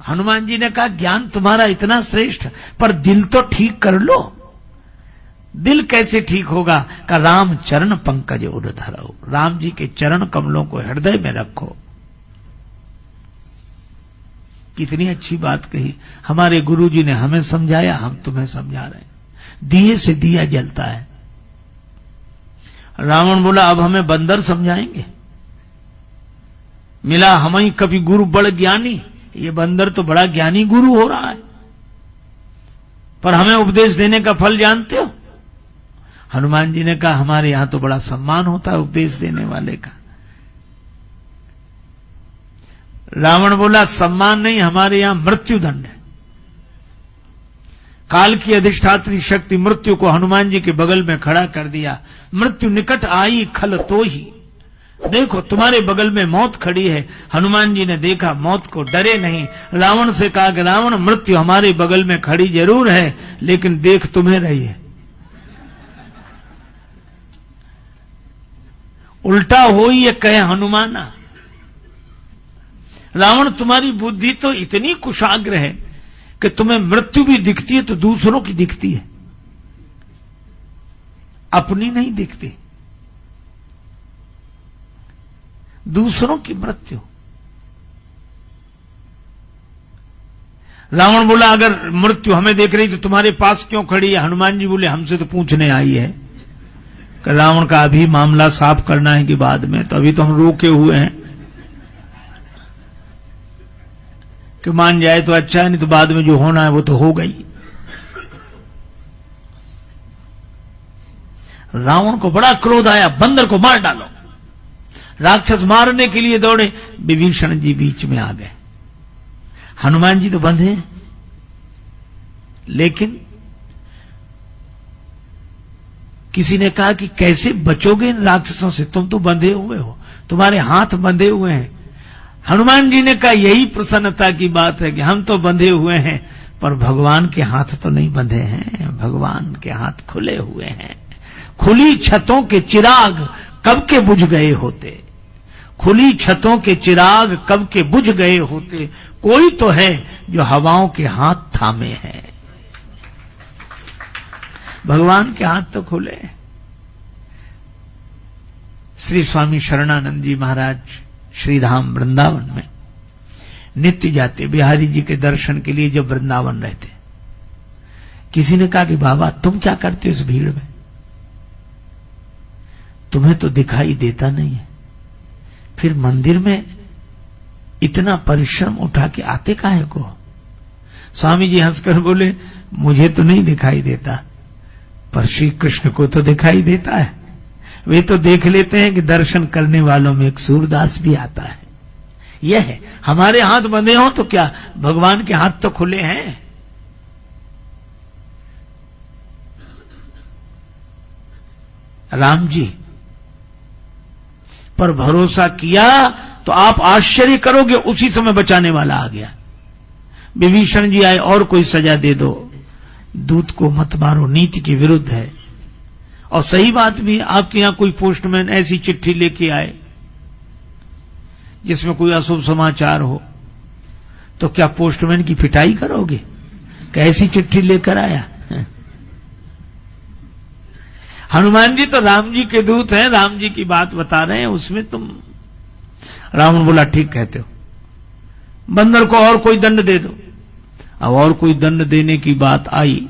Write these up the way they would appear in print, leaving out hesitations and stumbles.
हनुमान जी ने कहा ज्ञान तुम्हारा इतना श्रेष्ठ, पर दिल तो ठीक कर लो। दिल कैसे ठीक होगा? का राम चरण पंकज उर धरो, राम जी के चरण कमलों को हृदय में रखो। कितनी अच्छी बात कही। हमारे गुरु जी ने हमें समझाया, हम तुम्हें समझा रहे हैं। दिए से दिया जलता है। रावण बोला अब हमें बंदर समझाएंगे, मिला हमें कभी गुरु बड़ ज्ञानी। ये बंदर तो बड़ा ज्ञानी गुरु हो रहा है, पर हमें उपदेश देने का फल जानते हो? हनुमान जी ने कहा हमारे यहां तो बड़ा सम्मान होता है उपदेश देने वाले का। रावण बोला सम्मान नहीं, हमारे यहां मृत्युदंड है। काल की अधिष्ठात्री शक्ति मृत्यु को हनुमान जी के बगल में खड़ा कर दिया। मृत्यु निकट आई खल तो ही, देखो तुम्हारे बगल में मौत खड़ी है। हनुमान जी ने देखा मौत को, डरे नहीं। रावण से कहा कि रावण मृत्यु हमारे बगल में खड़ी जरूर है, लेकिन देख तुम्हें रही है। उल्टा हो ये कहे हनुमाना। रावण तुम्हारी बुद्धि तो इतनी कुशाग्र है कि तुम्हें मृत्यु भी दिखती है तो दूसरों की दिखती है, अपनी नहीं दिखती। दूसरों की मृत्यु। रावण बोला अगर मृत्यु हमें देख रही तो तुम्हारे पास क्यों खड़ी है? हनुमान जी बोले हमसे तो पूछने आई है। रावण का अभी मामला साफ करना है कि बाद में? तो अभी तो हम रोके हुए हैं कि मान जाए तो अच्छा है, नहीं तो बाद में जो होना है वो तो हो गई। रावण को बड़ा क्रोध आया, बंदर को मार डालो। राक्षस मारने के लिए दौड़े, विभीषण जी बीच में आ गए। हनुमान जी तो बंधे हैं, लेकिन किसी ने कहा कि कैसे बचोगे इन राक्षसों से, तुम तो बंधे हुए हो, तुम्हारे हाथ बंधे हुए हैं। हनुमान जी ने कहा यही प्रसन्नता की बात है कि हम तो बंधे हुए हैं, पर भगवान के हाथ तो नहीं बंधे हैं, भगवान के हाथ खुले हुए हैं। खुली छतों के चिराग कब के बुझ गए होते, खुली छतों के चिराग कब के बुझ गए होते, कोई तो है जो हवाओं के हाथ थामे है। भगवान के हाथ तो खुले। श्री स्वामी शरणानंद जी महाराज श्रीधाम वृंदावन में नित्य जाते, बिहारी जी के दर्शन के लिए जब वृंदावन रहते। किसी ने कहा कि बाबा तुम क्या करते हो इस भीड़ में, तुम्हें तो दिखाई देता नहीं है, फिर मंदिर में इतना परिश्रम उठा के आते काहे को? स्वामी जी हंसकर बोले मुझे तो नहीं दिखाई देता, पर श्री कृष्ण को तो दिखाई देता है। वे तो देख लेते हैं कि दर्शन करने वालों में एक सूरदास भी आता है। यह है, हमारे हाथ बंधे हों तो क्या, भगवान के हाथ तो खुले हैं। राम जी पर भरोसा किया तो आप आश्चर्य करोगे, उसी समय बचाने वाला आ गया। विभीषण जी आए, और कोई सजा दे दो, दूत को मत मारो, नीति के विरुद्ध है। और सही बात भी, आपके यहां कोई पोस्टमैन ऐसी चिट्ठी लेके आए जिसमें कोई अशुभ समाचार हो, तो क्या पोस्टमैन की पिटाई करोगे? कैसी चिट्ठी लेकर आया? हनुमान जी तो राम जी के दूत हैं, राम जी की बात बता रहे हैं, उसमें तुम। रावण बोला ठीक कहते हो, बंदर को और कोई दंड दे दो। अब और कोई दंड देने की बात आई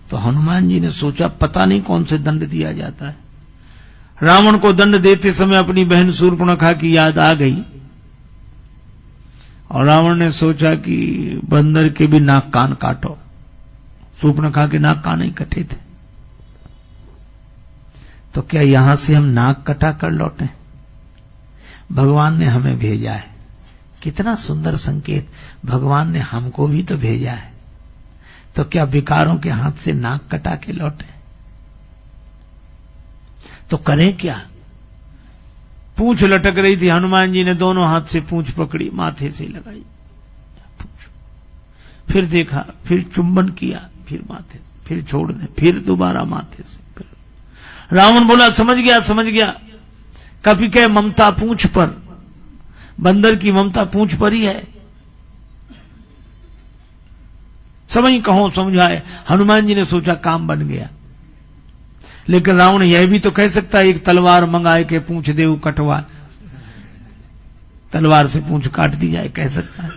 तो हनुमान जी ने सोचा पता नहीं कौन से दंड दिया जाता है। रावण को दंड देते समय अपनी बहन शूर्पणखा की याद आ गई, और रावण ने सोचा कि बंदर के भी नाक कान काटो। शूर्पणखा के नाक कान ही कटे थे, तो क्या यहां से हम नाक कटा कर लौटें? भगवान ने हमें भेजा है। कितना सुंदर संकेत, भगवान ने हमको भी तो भेजा है, तो क्या विकारों के हाथ से नाक कटा के लौटे? तो करें क्या? पूंछ लटक रही थी, हनुमान जी ने दोनों हाथ से पूंछ पकड़ी, माथे से लगाई पूंछ, फिर देखा, फिर चुंबन किया, फिर माथे, फिर छोड़ दे, फिर दोबारा माथे से। फिर रावण बोला समझ गया समझ गया, कभी कहे ममता पूंछ पर, बंदर की ममता पूंछ पर ही है। समझ कहो समझाए। हनुमान जी ने सोचा काम बन गया, लेकिन रावण यह भी तो कह सकता है एक तलवार मंगाए के पूंछ देव कटवा, तलवार से पूंछ काट दी जाए, कह सकता है।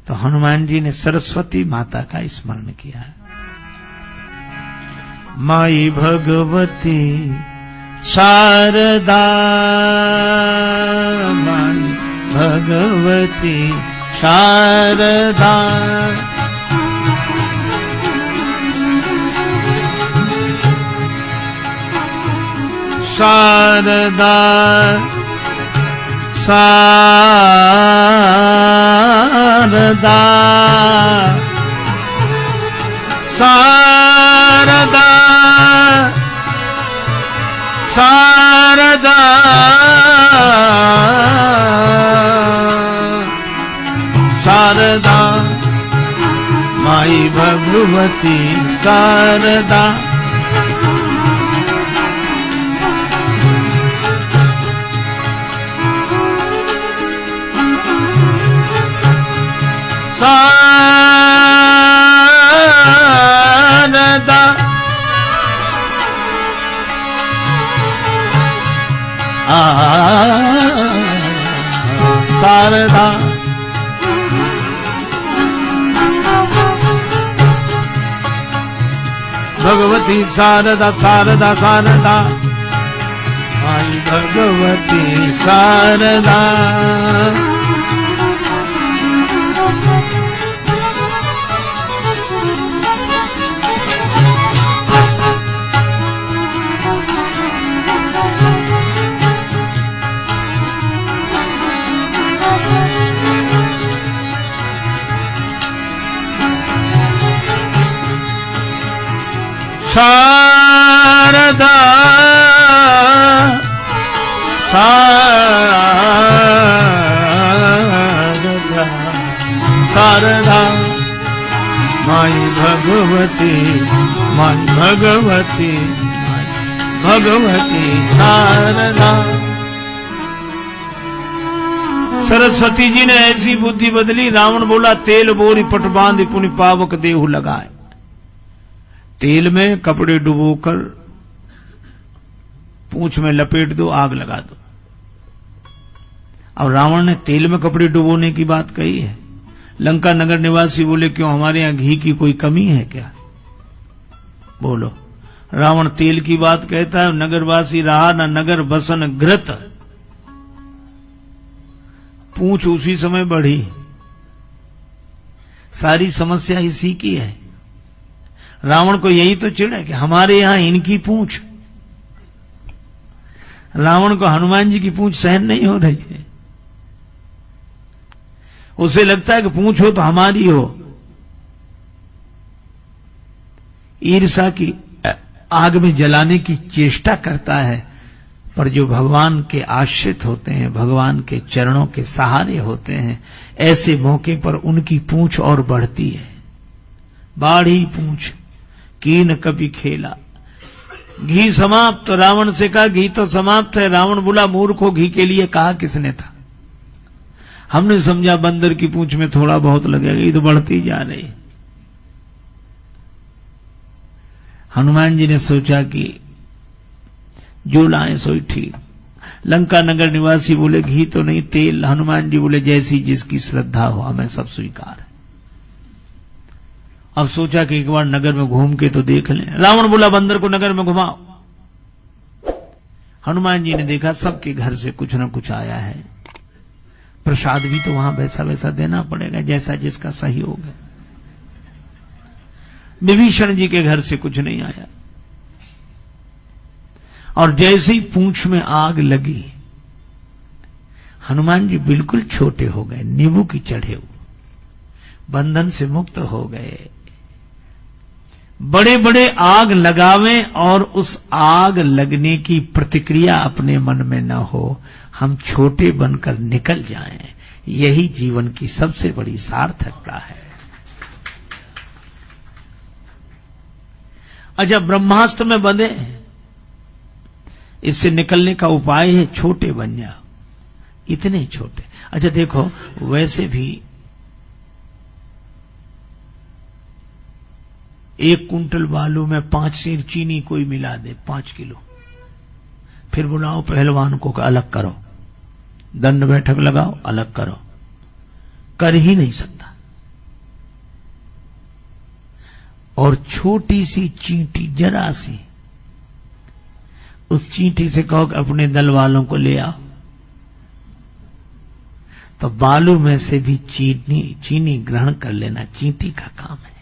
तो हनुमान जी ने सरस्वती माता का स्मरण किया। माई भगवती शारदा, माई भगवती शारदा, शारदा शारदा शारदा शारदा शारदा माई भगवती शारदा। शारदा शारदा भगवती शारदा शारदा शारदा माई भगवती शारदा। शारदा शारदा शारदा माई भगवती माई भगवती माई भगवती शारदा। सरस्वती जी ने ऐसी बुद्धि बदली, रावण बोला तेल बोरी पट बांध पुनि पावक देहु लगाए। तेल में कपड़े डुबोकर पूंछ में लपेट दो, आग लगा दो। और रावण ने तेल में कपड़े डुबोने की बात कही है। लंका नगर निवासी बोले क्यों हमारे यहां घी की कोई कमी है क्या? बोलो, रावण तेल की बात कहता है, नगरवासी रहा न नगर बसन घृत, पूंछ उसी समय बढ़ी। सारी समस्या इसी की है। रावण को यही तो चिढ़ है कि हमारे यहां इनकी पूंछ। रावण को हनुमान जी की पूंछ सहन नहीं हो रही है। उसे लगता है कि पूंछ हो तो हमारी हो। ईर्षा की आग में जलाने की चेष्टा करता है, पर जो भगवान के आश्रित होते हैं, भगवान के चरणों के सहारे होते हैं, ऐसे मौके पर उनकी पूंछ और बढ़ती है। बाढ़ी पूंछ कीन कभी खेला। घी समाप्त, तो रावण से कहा घी तो समाप्त है। रावण बोला मूर्खों, घी के लिए कहा किसने था? हमने समझा बंदर की पूंछ में थोड़ा बहुत लगेगा, ये तो बढ़ती जा रही। हनुमान जी ने सोचा कि जो लाए सोई ठीक। लंका नगर निवासी बोले घी तो नहीं, तेल। हनुमान जी बोले जैसी जिसकी श्रद्धा हो, हमें सब स्वीकार है। अब सोचा कि एक बार नगर में घूम के तो देख लें। रावण बोला बंदर को नगर में घुमाओ। हनुमान जी ने देखा सबके घर से कुछ न कुछ आया है। प्रसाद भी तो वहां वैसा वैसा देना पड़ेगा जैसा जिसका सही होगा। विभीषण जी के घर से कुछ नहीं आया। और जैसे ही पूंछ में आग लगी, हनुमान जी बिल्कुल छोटे हो गए, नींबू की चढ़े हुए, बंधन से मुक्त हो गए। बड़े बड़े आग लगावें और उस आग लगने की प्रतिक्रिया अपने मन में न हो, हम छोटे बनकर निकल जाएं, यही जीवन की सबसे बड़ी सार्थकता है। अच्छा, ब्रह्मास्त्र में बंधे, इससे निकलने का उपाय है छोटे बन जाओ, इतने छोटे। अच्छा देखो, वैसे भी 1 कुंटल बालू में 5 सेर चीनी कोई मिला दे, 5 किलो, फिर बुलाओ पहलवान को अलग करो, दंड बैठक लगाओ, अलग करो, कर ही नहीं सकता। और छोटी सी चींटी, जरा सी, उस चींटी से कहो कि अपने दल वालों को ले आओ, तो बालू में से भी चीनी ग्रहण कर लेना चींटी का काम है।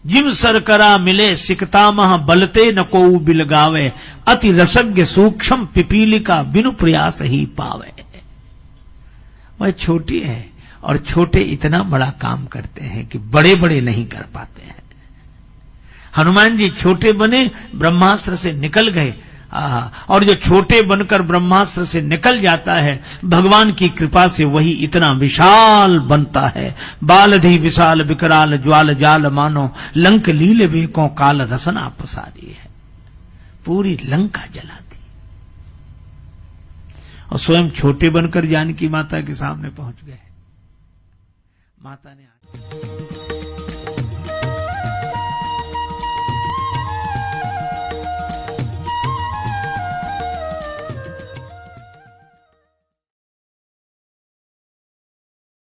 जिम सरकरा मिले सिकतामह बलते न को बिलगावे, अति रसज्ञ सूक्ष्म पिपीलिका बिनु प्रयास ही पावे। वह छोटी है और छोटे इतना बड़ा काम करते हैं कि बड़े बड़े नहीं कर पाते हैं। हनुमान जी छोटे बने, ब्रह्मास्त्र से निकल गए, और जो छोटे बनकर ब्रह्मास्त्र से निकल जाता है, भगवान की कृपा से वही इतना विशाल बनता है। बालधि विशाल विकराल ज्वाल जाल मानो, लंक लील वेकों काल रसना पसारी है। पूरी लंका जला दी और स्वयं छोटे बनकर जानकी माता के सामने पहुंच गए। माता ने